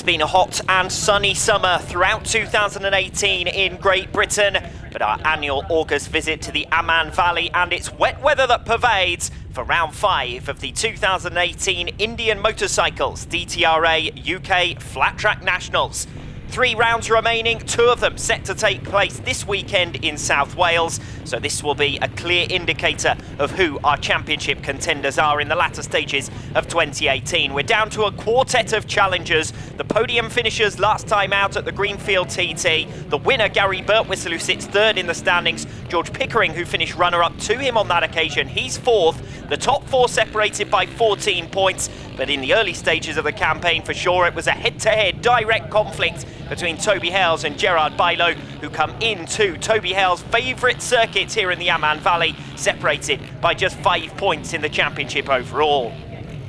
been a hot and sunny summer throughout 2018 in Great Britain, but our annual August visit to the Amman Valley and its wet weather that pervades for round 5 of the 2018 Indian Motorcycles DTRA UK Flat Track Nationals. 3 rounds remaining, 2 of them set to take place this weekend in South Wales, so this will be a clear indicator of who our championship contenders are in the latter stages of 2018. We're down to a quartet of challengers, the podium finishers last time out at the Greenfield TT, the winner Gary Birtwistle, who sits 3rd in the standings, George Pickering, who finished runner-up to him on that occasion, he's 4th, the top 4 separated by 14 points, but in the early stages of the campaign for sure it was a head-to-head direct conflict between Toby Hales and Gerard Bailo, who come into Toby Hales' favourite circuit here in the Amman Valley, separated by just 5 points in the championship overall.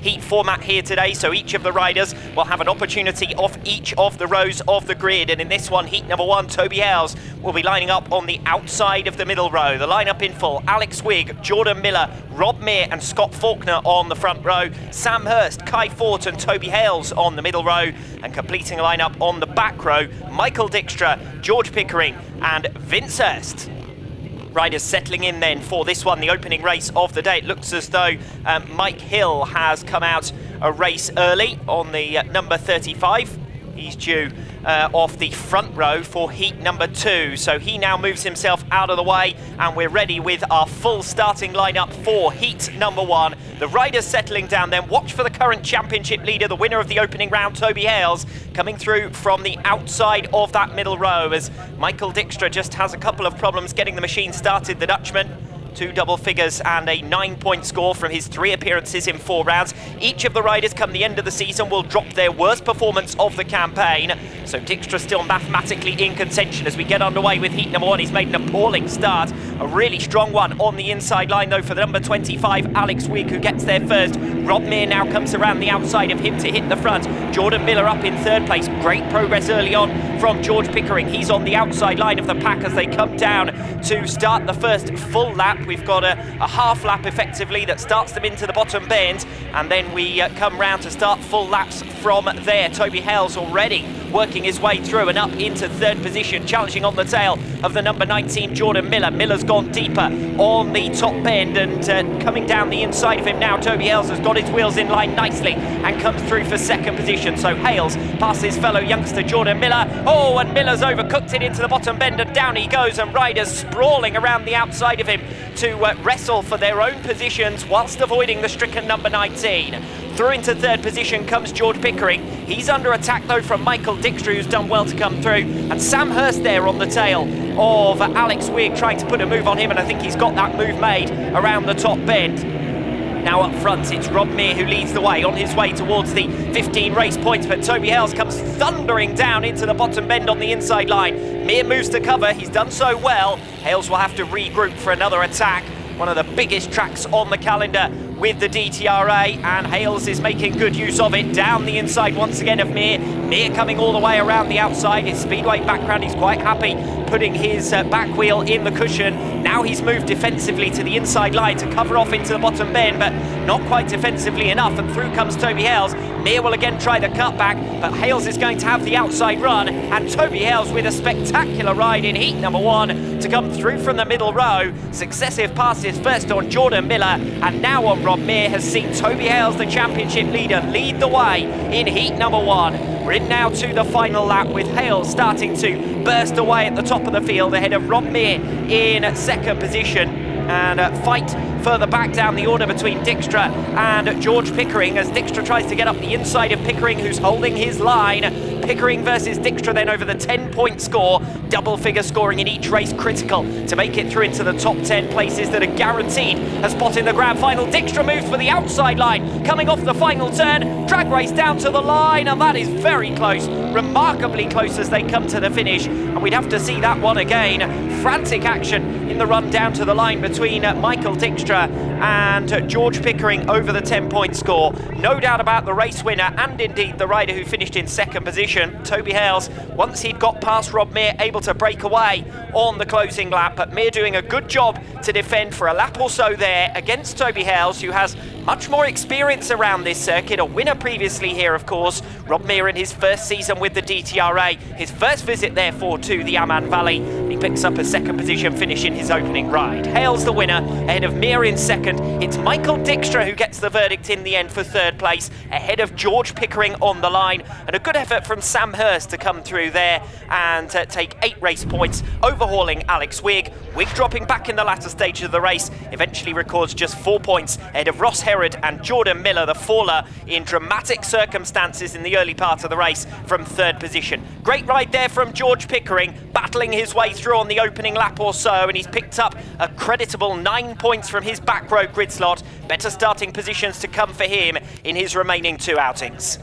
Heat format here today, so each of the riders will have an opportunity off each of the rows of the grid, and in this one, heat number 1, Toby Hales will be lining up on the outside of the middle row. The lineup in full: Alex Wigg, Jordan Miller, Rob Meir and Scott Faulkner on the front row, Sam Hurst, Kai Fort and Toby Hales on the middle row, and completing a lineup on the back row, Michael Dykstra, George Pickering and Vince Hurst. Riders settling in then for this one, the opening race of the day. It looks as though Mike Hill has come out a race early on the number 35. He's due off the front row for heat number 2. So he now moves himself out of the way and we're ready with our full starting lineup for heat number 1. The riders settling down then. Watch for the current championship leader, the winner of the opening round, Toby Hales, coming through from the outside of that middle row as Michael Dykstra just has a couple of problems getting the machine started, the Dutchman. 2 double figures and a 9-point score from his 3 appearances in 4 rounds. Each of the riders come the end of the season will drop their worst performance of the campaign. So Dykstra still mathematically in contention as we get underway with heat number 1. He's made an appalling start. A really strong one on the inside line though for the number 25, Alex Wigg, who gets there first. Rob Meir now comes around the outside of him to hit the front. Jordan Miller up in 3rd place. Great progress early on from George Pickering. He's on the outside line of the pack as they come down to start the first full lap. We've got a half lap effectively that starts them into the bottom bend, and then we come round to start full laps from there. Toby Hales already working his way through and up into 3rd position, challenging on the tail of the number 19, Jordan Miller. Miller's gone deeper on the top bend and coming down the inside of him now. Toby Hales has got his wheels in line nicely and comes through for 2nd position. So Hales passes fellow youngster Jordan Miller. Oh, and Miller's overcooked it into the bottom bend and down he goes, and riders sprawling around the outside of him to wrestle for their own positions whilst avoiding the stricken number 19. Through into 3rd position comes George Pickering. He's under attack though from Michael Dykstra, who's done well to come through, and Sam Hurst there on the tail of Alex Wigg trying to put a move on him, and I think he's got that move made around the top bend. Now up front, it's Rob Meir who leads the way on his way towards the 15 race points, but Toby Hales comes thundering down into the bottom bend on the inside line. Meir moves to cover, he's done so well. Hales will have to regroup for another attack. One of the biggest tracks on the calendar with the DTRA, and Hales is making good use of it. Down the inside once again of Meir. Meir coming all the way around the outside. His speedway background, he's quite happy putting his back wheel in the cushion. Now he's moved defensively to the inside line to cover off into the bottom bend, but not quite defensively enough, and through comes Toby Hales. Meir will again try the cutback, but Hales is going to have the outside run, and Toby Hales with a spectacular ride in heat number 1 to come through from the middle row. Successive passes first on Jordan Miller and now on Rob Meir has seen Toby Hales, the championship leader, lead the way in heat number 1. We're in now to the final lap with Hales starting to burst away at the top of the field ahead of Rob Meir in 2nd position, and fight further back down the order between Dykstra and George Pickering as Dykstra tries to get up the inside of Pickering, who's holding his line. Pickering versus Dykstra then over the 10-point score. Double figure scoring in each race critical to make it through into the top 10 places that are guaranteed a spot in the grand final. Dykstra moves for the outside line, coming off the final turn. Drag race down to the line, and that is very close, remarkably close as they come to the finish, and we'd have to see that one again. Frantic action in the run down to the line between Michael Dykstra and George Pickering over the 10-point score. No doubt about the race winner and indeed the rider who finished in 2nd position, Toby Hales. Once he'd got past Rob Meir, able to break away on the closing lap, but Meir doing a good job to defend for a lap or so there against Toby Hales, who has much more experience around this circuit. A winner previously here, of course, Rob Mir in his first season with the DTRA. His first visit, therefore, to the Amman Valley. He picks up a second position, finishing his opening ride. Hale's the winner, ahead of Mir in second. It's Michael Dykstra who gets the verdict in the end for third place, ahead of George Pickering on the line. And a good effort from Sam Hurst to come through there and take 8 race points, overhauling Alex Wigg. Wigg dropping back in the latter stage of the race, eventually records just 4 points, ahead of Ross Herod and Jordan Miller, the faller in dramatic circumstances in the early part of the race from third position. Great ride there from George Pickering, battling his way through on the opening lap or so, and he's picked up a creditable 9 points from his back row grid slot. Better starting positions to come for him in his remaining 2 outings.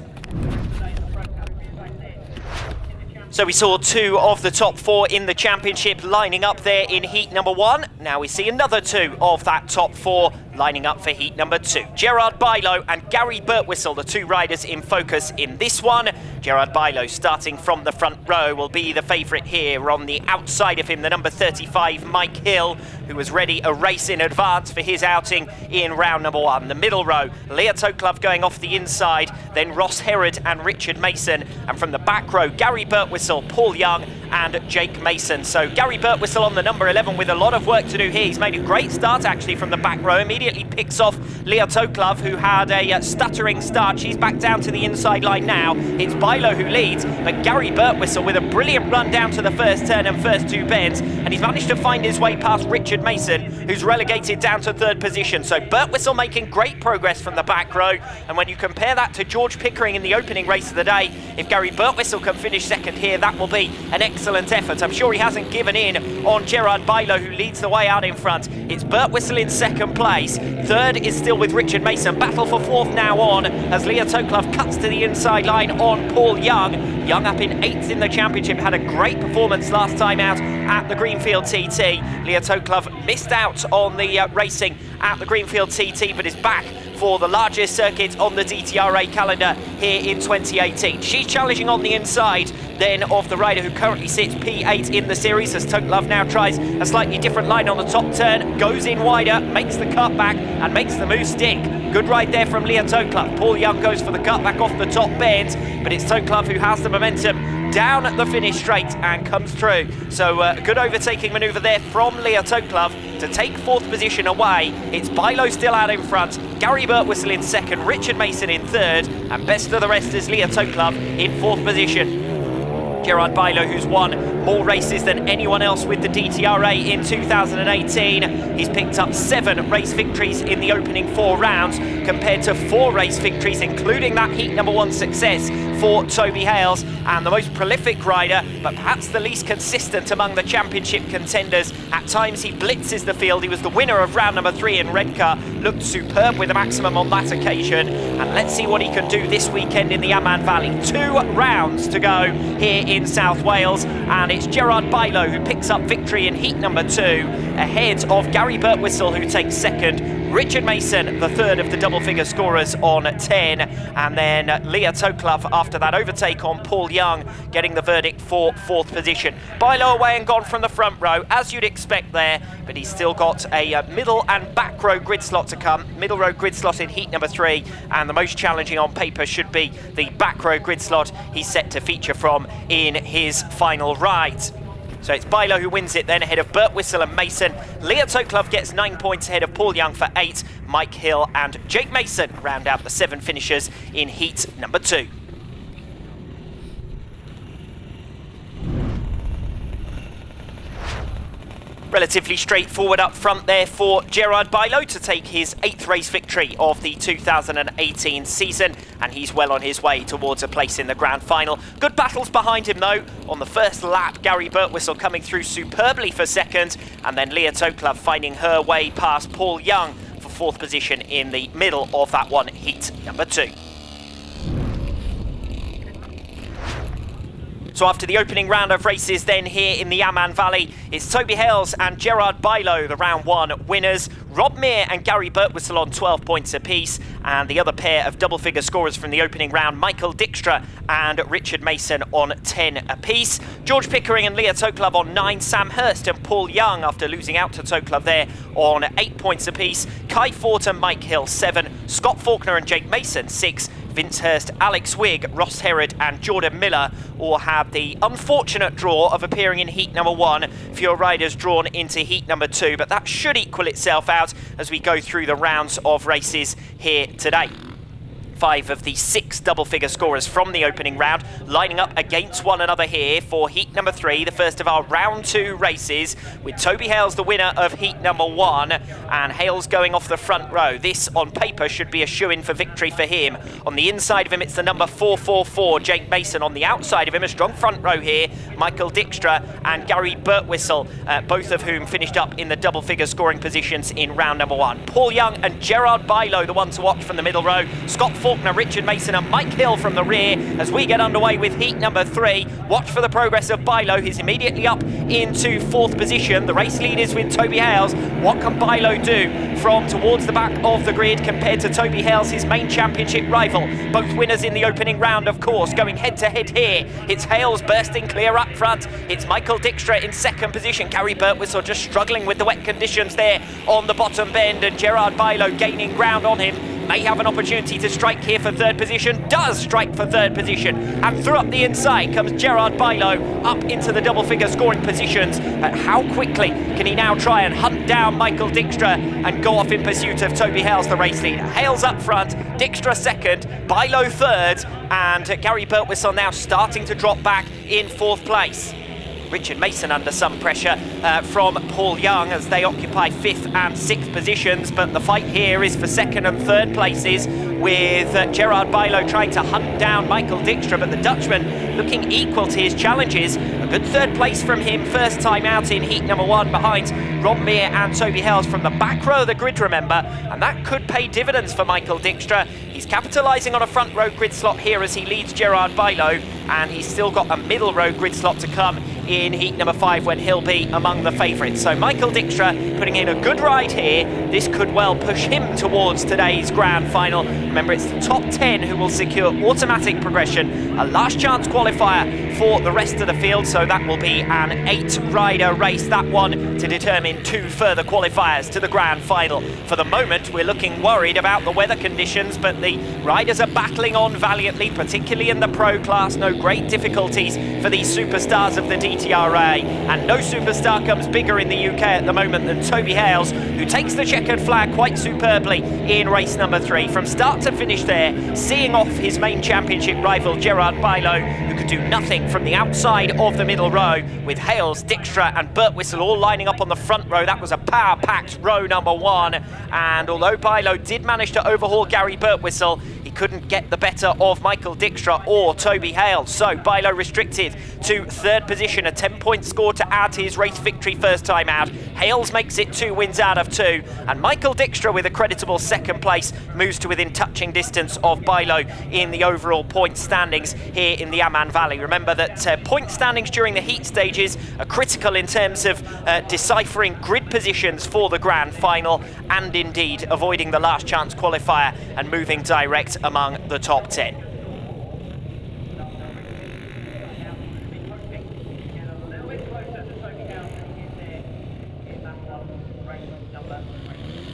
So we saw 2 of the top 4 in the championship lining up there in heat number 1. Now we see another 2 of that top 4 lining up for heat number 2. Gerard Bilo and Gary Birtwistle, the 2 riders in focus in this one. Gerard Bilo, starting from the front row, will be the favourite here. On the outside of him, the number 35, Mike Hill, who was ready a race in advance for his outing in round number 1. The middle row, Leah Toklov going off the inside, then Ross Herod and Richard Mason. And from the back row, Gary Birtwistle, Paul Young and Jake Mason. So Gary Birtwistle on the number 11 with a lot of work to do here. He's made a great start actually from the back row. Immediately picks off Leah Toklov, who had a stuttering start. She's back down to the inside line now. It's Bilo who leads, but Gary Birtwistle with a brilliant run down to the first turn and first 2 bends, and he's managed to find his way past Richard Mason, who's relegated down to third position. So Birtwistle making great progress from the back row, and when you compare that to George Pickering in the opening race of the day, if Gary Birtwistle can finish second here, that will be an excellent effort. I'm sure he hasn't given in on Gerard Bilo, who leads the way out in front. It's Birtwistle in second place. Third is still with Richard Mason. Battle for fourth now on as Leah Toklov cuts to the inside line on Paul Young. Young up in 8th in the championship, had a great performance last time out at the Greenfield TT. Leah Toklov missed out on the racing at the Greenfield TT, but is back for the largest circuit on the DTRA calendar here in 2018. She's challenging on the inside then of the rider who currently sits P8 in the series, as Toklov now tries a slightly different line on the top turn, goes in wider, makes the cut back and makes the move stick. Good ride there from Leah Toklov. Paul Young goes for the cut back off the top bend, but it's Toklov who has the momentum down at the finish straight and comes through. So good overtaking manoeuvre there from Leah Toklov to take 4th position away. It's Bilo still out in front, Gary Birtwistle in second, Richard Mason in third, and best of the rest is Leah Toklov in 4th position. Gerard Bilo, who's won more races than anyone else with the DTRA in 2018. He's picked up 7 race victories in the opening 4 rounds, compared to 4 race victories, including that heat number 1 success for Toby Hales, and the most prolific rider, but perhaps the least consistent among the championship contenders. At times he blitzes the field. He was the winner of round number 3 in Redcar, looked superb with a maximum on that occasion, and let's see what he can do this weekend in the Amman Valley. 2 rounds to go here in South Wales, and it's Gerard Bilo who picks up victory in heat number 2, ahead of Gary Birtwistle, who takes second, Richard Mason, the third of the double-figure scorers on 10, and then Leah Toklov after that overtake on Paul Young, getting the verdict for 4th position. Bilo away and gone from the front row, as you'd expect there, but he's still got a middle and back row grid slot to come. Middle row grid slot in heat number 3, and the most challenging on paper should be the back row grid slot he's set to feature from in his final ride. So it's Bilo who wins it then, ahead of Birtwistle and Mason. Leah Toklov gets 9 points ahead of Paul Young for 8. Mike Hill and Jake Mason round out the 7 finishers in heat number 2. Relatively straightforward up front there for Gerard Bilo to take his 8th race victory of the 2018 season, and he's well on his way towards a place in the grand final. Good battles behind him though. On the first lap, Gary Birtwistle coming through superbly for second, and then Leah Toklov finding her way past Paul Young for 4th position in the middle of that one, heat number 2. So after the opening round of races then here in the Amman Valley, it's Toby Hales and Gerard Bilo, the round one winners. Rob Meir and Gary Birtwistle on 12 points apiece, and the other pair of double-figure scorers from the opening round, Michael Dykstra and Richard Mason on 10 apiece. George Pickering and Leah Toklove on 9, Sam Hurst and Paul Young, after losing out to Toklove there, on 8 points apiece. Kai Fort and Mike Hill 7, Scott Faulkner and Jake Mason 6, Vince Hurst, Alex Wigg, Ross Herod and Jordan Miller all have the unfortunate draw of appearing in heat number 1. Fewer riders drawn into heat number 2, but that should equal itself out as we go through the rounds of races here today. 5 of the 6 double-figure scorers from the opening round lining up against one another here for heat number 3, the first of our round 2 races, with Toby Hales the winner of heat number 1, and Hales going off the front row. This on paper should be a shoe-in for victory for him. On the inside of him it's the number 444 Jake Mason. On the outside of him, a strong front row here, Michael Dykstra and Gary Birtwistle, both of whom finished up in the double-figure scoring positions in round number 1. Paul Young and Gerard Bilo, the one to watch from the middle row. Scott Faulkner, Richard Mason and Mike Hill from the rear as we get underway with heat number 3. Watch for the progress of Bilo. He's immediately up into 4th position. The race lead is with Toby Hales. What can Bilo do from towards the back of the grid compared to Toby Hales, his main championship rival? Both winners in the opening round, of course, going head to head here. It's Hales bursting clear up front. It's Michael Dykstra in 2nd position. Gary Birtwistle just struggling with the wet conditions there on the bottom bend, and Gerard Bilo gaining ground on him. May have an opportunity to strike here for 3rd position, does strike for 3rd position, and through up the inside comes Gerard Bilo up into the double-figure scoring positions. But how quickly can he now try and hunt down Michael Dykstra and go off in pursuit of Toby Hales, the race leader? Hales up front, Dykstra 2nd, Bilo 3rd, and Gary Birtwistle now starting to drop back in 4th place. Richard Mason under some pressure from Paul Young as they occupy 5th and 6th positions, but the fight here is for 2nd and 3rd places, with Gerard Bilo trying to hunt down Michael Dykstra, but the Dutchman looking equal to his challenges. A good 3rd place from him, first time out in heat number 1 behind Rob Meir and Toby Hales from the back row of the grid, remember, and that could pay dividends for Michael Dykstra. He's capitalising on a front row grid slot here as he leads Gerard Bilo, and he's still got a middle row grid slot to come in heat number 5 when he'll be among the favourites. So Michael Dykstra putting in a good ride here. This could well push him towards today's grand final. Remember, it's the top 10 who will secure automatic progression, a last chance qualifier for the rest of the field, so that will be an 8-rider race, that one, to determine 2 further qualifiers to the grand final. For the moment, we're looking worried about the weather conditions, but the riders are battling on valiantly, particularly in the pro class. No great difficulties for these superstars of the DTRA, and no superstar comes bigger in the UK at the moment than Toby Hales, who takes the checkered flag quite superbly in race number 3. From start to finish there, seeing off his main championship rival Gerard Bilo, who could do nothing from the outside of the middle row, with Hales, Dykstra and Birtwistle all lining up on the front row. That was a power-packed row number 1, and although Bilo did manage to overhaul Gary Birtwistle, he couldn't get the better of Michael Dykstra or Toby Hales. So Bilo restricted to 3rd position, a 10-point score to add to his race victory first time out. Hales makes it 2 wins out of 2, and Michael Dykstra, with a creditable 2nd place, moves to within touching distance of Bilo in the overall point standings here in the Amman Valley. Remember that point standings during the heat stages are critical in terms of deciphering grid positions for the grand final, and indeed avoiding the last chance qualifier and moving direct among the top 10.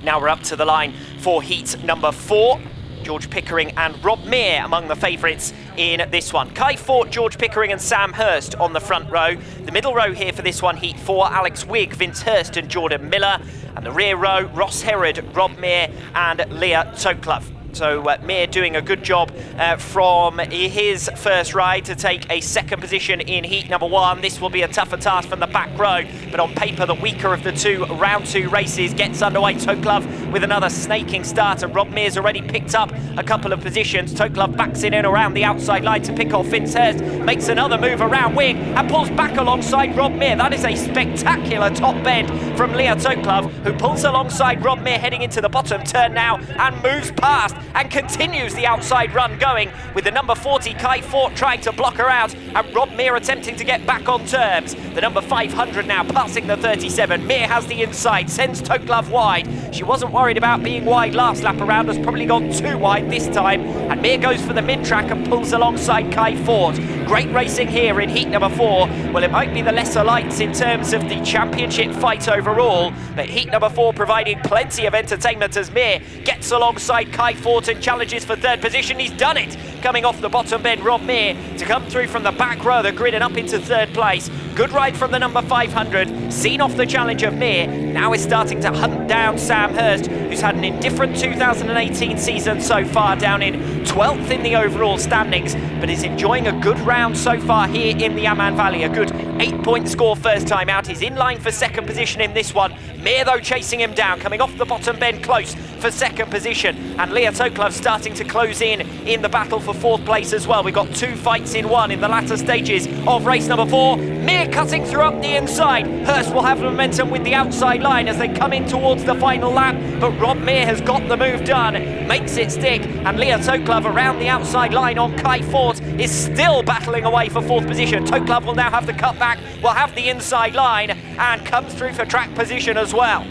Now we're up to the line for heat number 4. George Pickering and Rob Meir among the favourites in this one. Kai Fort, George Pickering and Sam Hurst on the front row. The middle row here for this one, heat 4, Alex Wigg, Vince Hurst and Jordan Miller. And the rear row, Ross Herod, Rob Meir and Leah Toklove. So Meir doing a good job from his first ride to take a 2nd position in heat number 1. This will be a tougher task from the back row, but on paper the weaker of the 2 round 2 races gets underway. Toklove with another snaking start, and Rob Mears already picked up a couple of positions. Toklov backs in and around the outside line to pick off Vince Hurst, makes another move around wing and pulls back alongside Rob Mear. That is a spectacular top bend from Leah Toklov, who pulls alongside Rob Mear heading into the bottom turn now and moves past and continues the outside run going, with the number 40 Kai Fort trying to block her out and Rob Mear attempting to get back on terms. The number 500 now passing the 37. Mear has the inside, sends Toklov wide. She wasn't worried about being wide last lap around, has probably gone too wide this time, and Mear goes for the mid-track and pulls alongside Kai Fort. Great racing here in heat number 4. Well, it might be the lesser lights in terms of the championship fight overall, but heat number 4 providing plenty of entertainment as Mear gets alongside Kai Fort and challenges for third position. He's done it, coming off the bottom bend, Rob Mear to come through from the back row of the grid and up into third place. Good ride from the number 500, seen off the challenge of Mear. Now is starting to hunt down Sam Hurst, who's had an indifferent 2018 season so far, down in 12th in the overall standings, but is enjoying a good round so far here in the Amman Valley. A good 8-point score first time out. He's in line for second position in this one. Mear, though, chasing him down, coming off the bottom bend close for second position, and Leah Toklov starting to close in the battle for fourth place as well. We've got 2 fights in one in the latter stages of race number 4. Mear cutting through up the inside. Hurst will have momentum with the outside line as they come in towards the final lap, but Rob Mear has got the move done, makes it stick, and Leah Toklov around the outside line on Kai Fort is still battling away for fourth position. Toklov will now have the cutback, will have the inside line, and comes through for track position as well.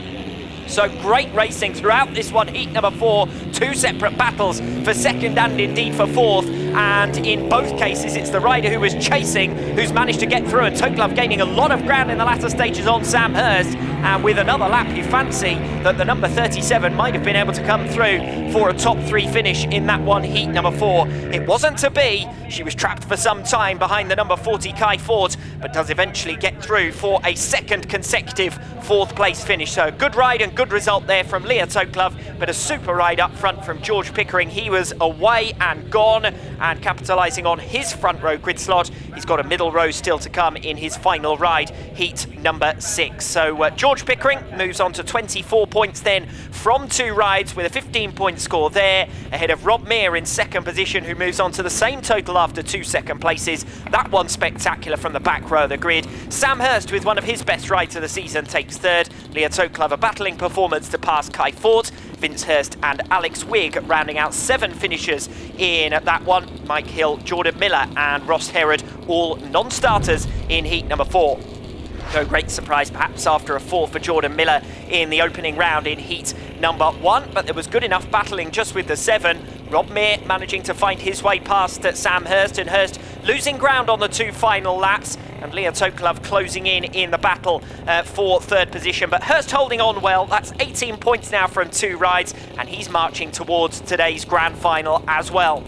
So great racing throughout this one, heat number 4, 2 separate battles for second and indeed for fourth, and in both cases it's the rider who was chasing who's managed to get through, and Toklov gaining a lot of ground in the latter stages on Sam Hurst, and with another lap you fancy that the number 37 might have been able to come through for a top 3 finish in that one, heat number 4. It wasn't to be. She was trapped for some time behind the number 40 Kai Fort, but does eventually get through for a second consecutive fourth place finish. So good ride and good result there from Leah Toklov, but a super ride up front from George Pickering. He was away and gone, and capitalising on his front row grid slot, he's got a middle row still to come in his final ride, heat number 6. So George Pickering moves on to 24 points then from 2 rides, with a 15-point score there, ahead of Rob Mear in second position, who moves on to the same total after 2 second places. That one spectacular from the back row of the grid. Sam Hurst, with one of his best rides of the season, takes third. Leah Toklov, a battling performance to pass Kai Fort. Vince Hurst and Alex Wigg rounding out 7 finishers in that one. Mike Hill, Jordan Miller and Ross Herod, all non-starters in heat number 4. No great surprise perhaps after a fall for Jordan Miller in the opening round in heat number 1, but there was good enough battling just with the 7. Rob Mear managing to find his way past Sam Hurst, and Hurst losing ground on the 2 final laps, and Leah Toklov closing in the battle for third position. But Hurst holding on well. That's 18 points now from 2 rides, and he's marching towards today's grand final as well.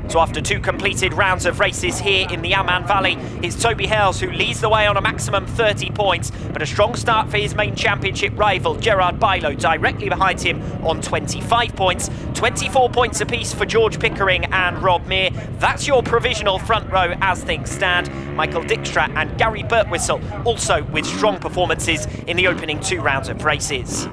So after 2 completed rounds of races here in the Amman Valley, it's Toby Hales who leads the way on a maximum 30 points, but a strong start for his main championship rival, Gerard Bilo, directly behind him on 25 points. 24 points apiece for George Pickering and Rob Mear. That's your provisional front row as things stand. Michael Dijkstra and Gary Birtwistle also with strong performances in the opening 2 rounds of races.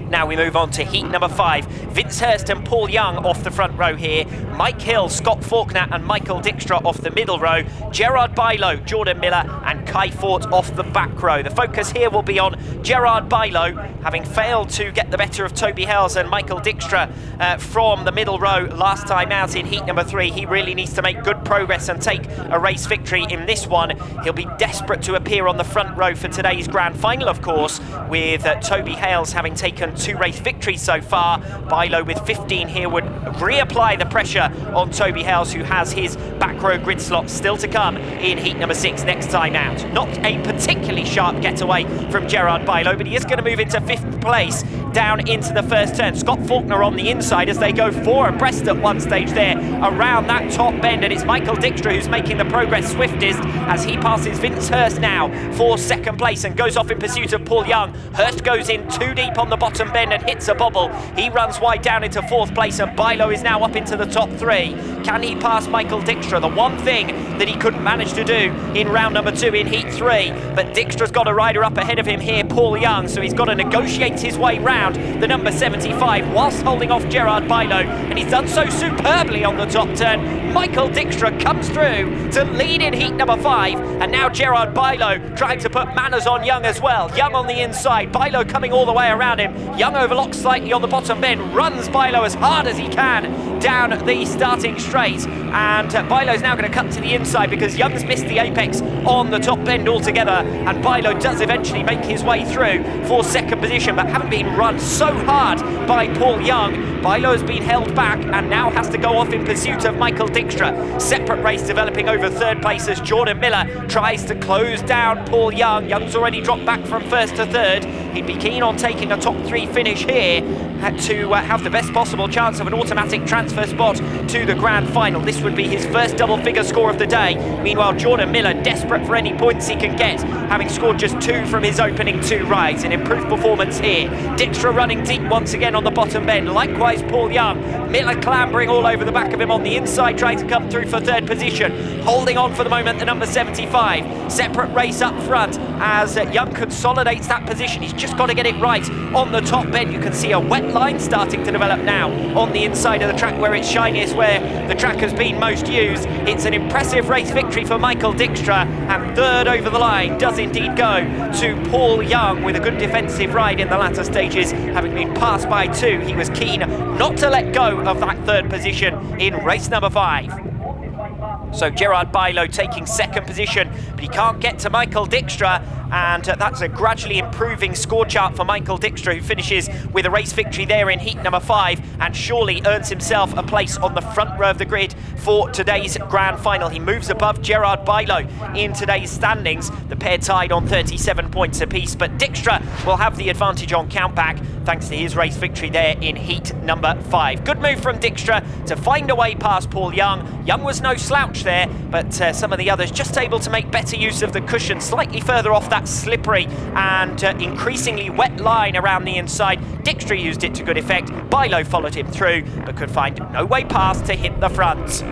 Now we move on to heat number 5. Vince Hurst and Paul Young off the front row here. Mike Hill, Scott Faulkner and Michael Dijkstra off the middle row. Gerard Bilo, Jordan Miller and Kai Fort off the back row. The focus here will be on Gerard Bilo, having failed to get the better of Toby Hales and Michael Dijkstra from the middle row last time out in heat number 3. He really needs to make good progress and take a race victory in this one. He'll be desperate to appear on the front row for today's grand final, of course, with Toby Hales having taken 2 race victories so far. Bilo with 15 here would reapply the pressure on Toby Hales, who has his back row grid slot still to come in heat number 6 next time out. Not a particularly sharp getaway from Gerard Bilo, but he is going to move into 5th place down into the first turn. Scott Faulkner on the inside as they go 4 abreast at one stage there around that top bend, and it's Michael Dijkstra who's making the progress swiftest as he passes Vince Hurst now for second place and goes off in pursuit of Paul Young. Hurst goes in too deep on the bottom bend and hits a bobble. He runs wide down into 4th place, and Bilo is now up into the top 3. Can he pass Michael Dijkstra? The one thing that he couldn't manage to do in round number 2 in heat 3, but Dijkstra's got a rider up ahead of him here, Paul Young, so he's got to negotiate his way round the number 75 whilst holding off Gerard Bilo, and he's done so superbly on the top turn. Michael Dijkstra comes through to lead in heat number 5, and now Gerard Bilo trying to put manners on Young as well. Young on the inside, Bilo coming all the way around him. Young overlocks slightly on the bottom bend, runs Bilo as hard as he can down the starting straight, and Bilo's now going to cut to the inside because Young's missed the apex on the top bend altogether, and Bilo does eventually make his way through for second position, but having been run so hard by Paul Young, Bilo has been held back and now has to go off in pursuit of Michael Dijkstra. Separate race developing over 3rd place as Jordan Miller tries to close down Paul Young. Young's already dropped back from 1st to 3rd. He'd be keen on taking a top 3 finish here to have the best possible chance of an automatic transfer spot to the grand final. This would be his first double-figure score of the day. Meanwhile, Jordan Miller desperate for any points he can get, having scored just 2 from his opening 2 rides. An improved performance here. Dijkstra running deep once again on the bottom bend. Likewise, Paul Young. Miller clambering all over the back of him on the inside, trying to come through for 3rd position. Holding on for the moment, the number 75. Separate race up front as Young consolidates that position. He's just got to get it right on the top bend. You can see a wet line starting to develop now on the inside of the track where it's shiniest, where the track has been most used. It's an impressive race victory for Michael Dijkstra, and 3rd over the line does indeed go to Paul Young with a good defensive ride in the latter stages. Having been passed by 2, he was keen not to let go of that 3rd position in race number 5. So Gerard Bilo taking second position, but he can't get to Michael Dijkstra, and that's a gradually improving score chart for Michael Dijkstra, who finishes with a race victory there in heat number 5 and surely earns himself a place on the front row of the grid for today's grand final. He moves above Gerard Bilo in today's standings, the pair tied on 37 points apiece, but Dijkstra will have the advantage on countback thanks to his race victory there in heat number 5. Good move from Dijkstra to find a way past Paul Young. Young was no slouch there, but some of the others just able to make better use of the cushion slightly further off that slippery and increasingly wet line around the inside. Dijkstra used it to good effect. Bilo followed him through, but could find no way past to hit the front.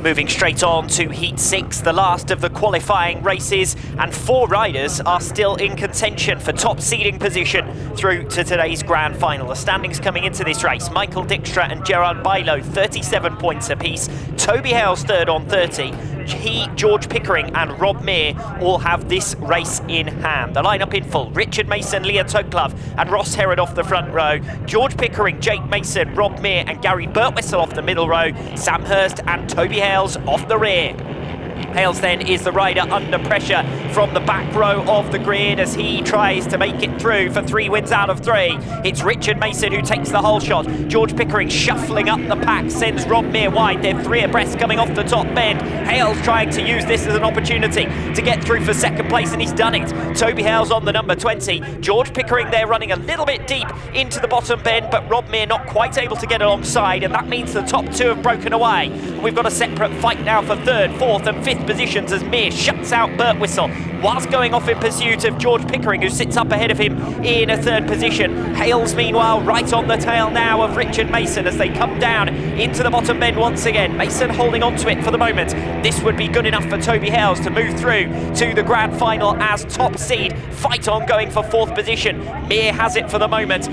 Moving straight on to Heat 6, the last of the qualifying races, and 4 riders are still in contention for top seeding position through to today's grand final. The standings coming into this race: Michael Dijkstra and Gerard Bilo, 37 points apiece. Toby Hales 3rd on 30. He, George Pickering and Rob Meir all have this race in hand. The lineup in full: Richard Mason, Leah Toklove and Ross Herod off the front row, George Pickering, Jake Mason, Rob Meir and Gary Birtwistle off the middle row, Sam Hurst and Toby Hales off the rear. Hales then is the rider under pressure from the back row of the grid as he tries to make it through for 3 wins out of 3. It's Richard Mason who takes the whole shot. George Pickering shuffling up the pack, sends Rob Meir wide. They're 3 abreast coming off the top bend. Hales trying to use this as an opportunity to get through for second place, and he's done it. Toby Hales on the number 20. George Pickering there running a little bit deep into the bottom bend, but Rob Meir not quite able to get alongside, and that means the top 2 have broken away. We've got a separate fight now for 3rd, 4th and 5th positions as Meir shuts out Birtwistle whilst going off in pursuit of George Pickering, who sits up ahead of him in a 3rd position. Hales meanwhile right on the tail now of Richard Mason as they come down into the bottom bend once again. Mason holding on to it for the moment. This would be good enough for Toby Hales to move through to the grand final as top seed. Fight on going for 4th position. Meir has it for the moment.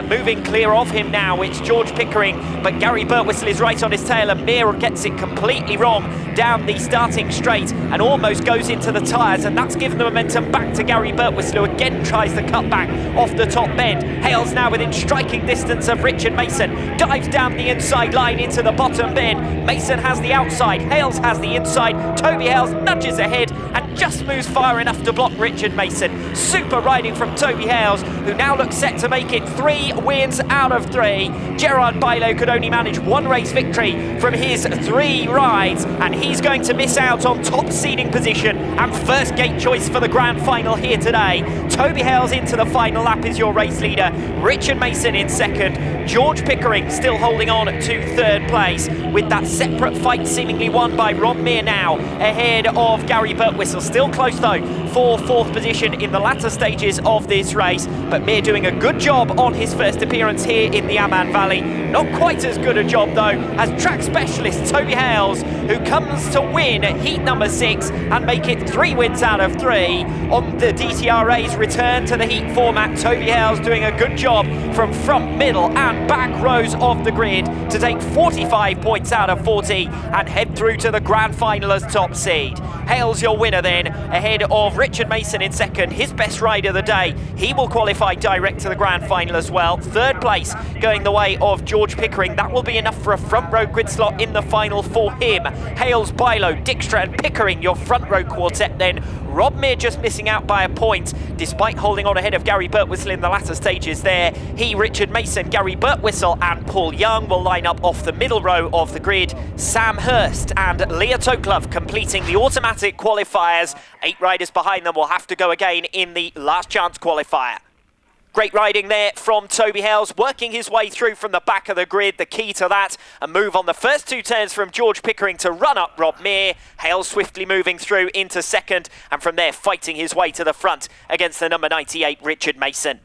Moving clear of him now, it's George Pickering, but Gary Birtwistle is right on his tail, and Meir gets it completely wrong down the starting straight and almost goes into the tyres, and that's given the momentum back to Gary Birtwistle, who again tries the cutback off the top bend. Hales now within striking distance of Richard Mason, dives down the inside line into the bottom bend. Mason has the outside, Hales has the inside. Toby Hales nudges ahead and just moves far enough to block Richard Mason. Super riding from Toby Hales, who now looks set to make it 3 wins out of 3. Gerard Bilo could only manage 1 race victory from his 3 rides, and he's going to miss out on top seeding position and first gate choice for the grand final here today. Toby Hales into the final lap is your race leader. Richard Mason in second. George Pickering still holding on to third place, with that separate fight seemingly won by Rob Mir now ahead of Gary Birtwistle. Still close though for fourth position in the latter stages of this race, but Mir doing a good job on his first appearance here in the Amman Valley. Not quite as good a job though as track specialist Toby Hales, who comes to win heat number 6 and make it 3 wins out of 3 on the DTRA's return to the heat format. Toby Hales doing a good job from front, middle and back rows of the grid to take 45 points out of 40 and head through to the grand final as top seed. Hales your winner then, ahead of Richard Mason in second, his best ride of the day. He will qualify direct to the grand final as well. Third place going the way of George Pickering. That will be enough for a front row grid slot in the final for him. Hales, Bilo, Dijkstra and Pickering your front row quartet then. Rob Mir just missing out by a point, despite holding on ahead of Gary Birtwistle in the latter stages there. He, Richard Mason, Gary Birtwistle and Paul Young will line up off the middle row of the grid. Sam Hurst and Leah Toklov completing the automatic qualifiers. 8 riders behind them will have to go again in the last chance qualifier. Great riding there from Toby Hales, working his way through from the back of the grid. The key to that, a move on the first 2 turns from George Pickering to run up Rob Mir. Hales swiftly moving through into second, and from there fighting his way to the front against the number 98 Richard Mason.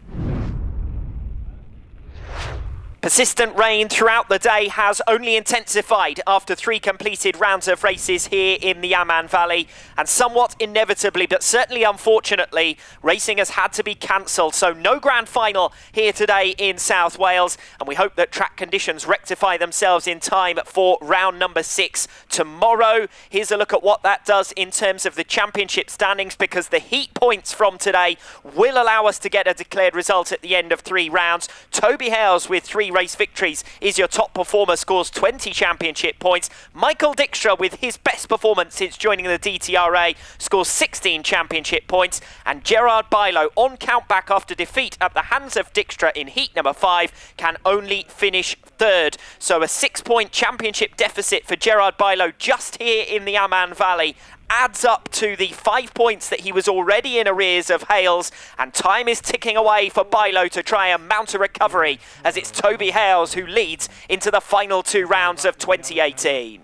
Persistent rain throughout the day has only intensified after 3 completed rounds of races here in the Amman Valley, and somewhat inevitably, but certainly unfortunately, racing has had to be cancelled. So no grand final here today in South Wales, and we hope that track conditions rectify themselves in time for round number 6 tomorrow. Here's a look at what that does in terms of the championship standings, because the heat points from today will allow us to get a declared result at the end of 3 rounds. Toby Hales with 3 race victories is your top performer, scores 20 championship points. Michael Dijkstra with his best performance since joining the DTRA scores 16 championship points, and Gerard Bilo on countback after defeat at the hands of Dijkstra in heat number 5 can only finish 3rd. So a 6-point championship deficit for Gerard Bilo just here in the Amman Valley adds up to the 5 points that he was already in arrears of Hales, and time is ticking away for Bilo to try and mount a recovery, as it's Toby Hales who leads into the final 2 rounds of 2018.